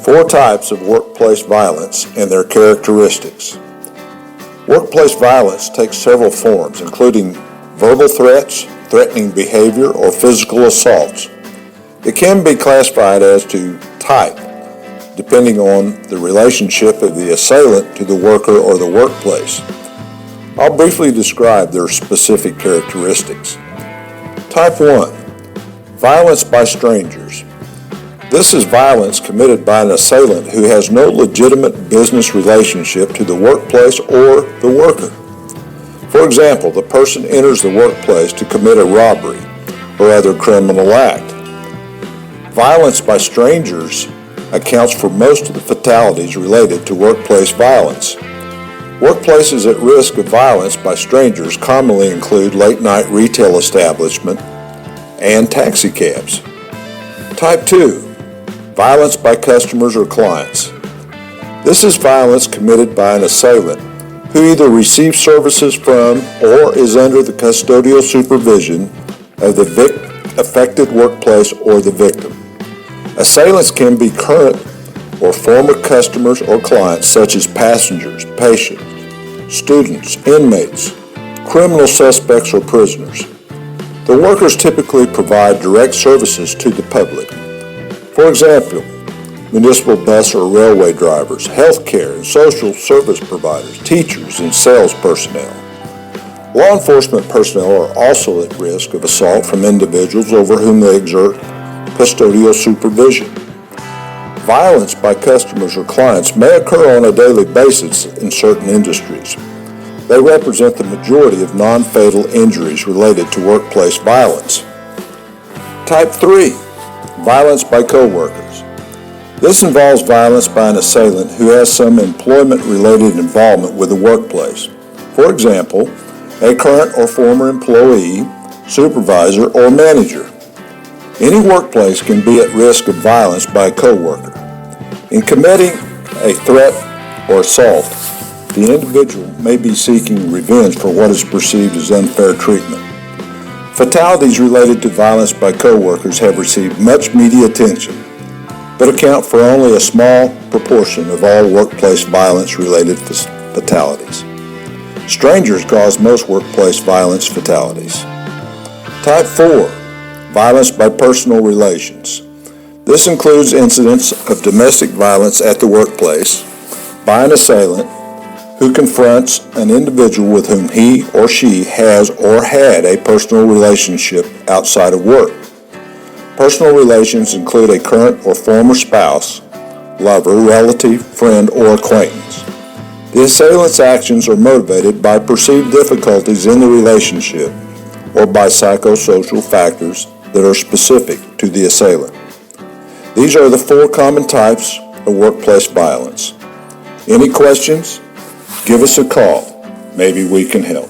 Four types of workplace violence and their characteristics. Workplace violence takes several forms, including verbal threats, threatening behavior, or physical assaults. It can be classified as to type, depending on the relationship of the assailant to the worker or the workplace. I'll briefly describe their specific characteristics. Type 1. Violence by strangers. This is violence committed by an assailant who has no legitimate business relationship to the workplace or the worker. For example, the person enters the workplace to commit a robbery or other criminal act. Violence by strangers accounts for most of the fatalities related to workplace violence. Workplaces at risk of violence by strangers commonly include late-night retail establishments and taxi cabs. Type 2. Violence by customers or clients. This is violence committed by an assailant who either receives services from or is under the custodial supervision of the affected workplace or the victim. Assailants can be current or former customers or clients such as passengers, patients, students, inmates, criminal suspects, or prisoners. The workers typically provide direct services to the public. For example, municipal bus or railway drivers, healthcare and social service providers, teachers, and sales personnel. Law enforcement personnel are also at risk of assault from individuals over whom they exert custodial supervision. Violence by customers or clients may occur on a daily basis in certain industries. They represent the majority of non-fatal injuries related to workplace violence. Type 3. Violence by coworkers. This involves violence by an assailant who has some employment-related involvement with the workplace. For example, a current or former employee, supervisor, or manager. Any workplace can be at risk of violence by a coworker. In committing a threat or assault, the individual may be seeking revenge for what is perceived as unfair treatment. Fatalities related to violence by coworkers have received much media attention, but account for only a small proportion of all workplace violence-related fatalities. Strangers cause most workplace violence fatalities. Type 4. Violence by personal relations. This includes incidents of domestic violence at the workplace by an assailant who confronts an individual with whom he or she has or had a personal relationship outside of work. Personal relations include a current or former spouse, lover, relative, friend, or acquaintance. The assailant's actions are motivated by perceived difficulties in the relationship or by psychosocial factors that are specific to the assailant. These are the four common types of workplace violence. Any questions? Give us a call. Maybe we can help.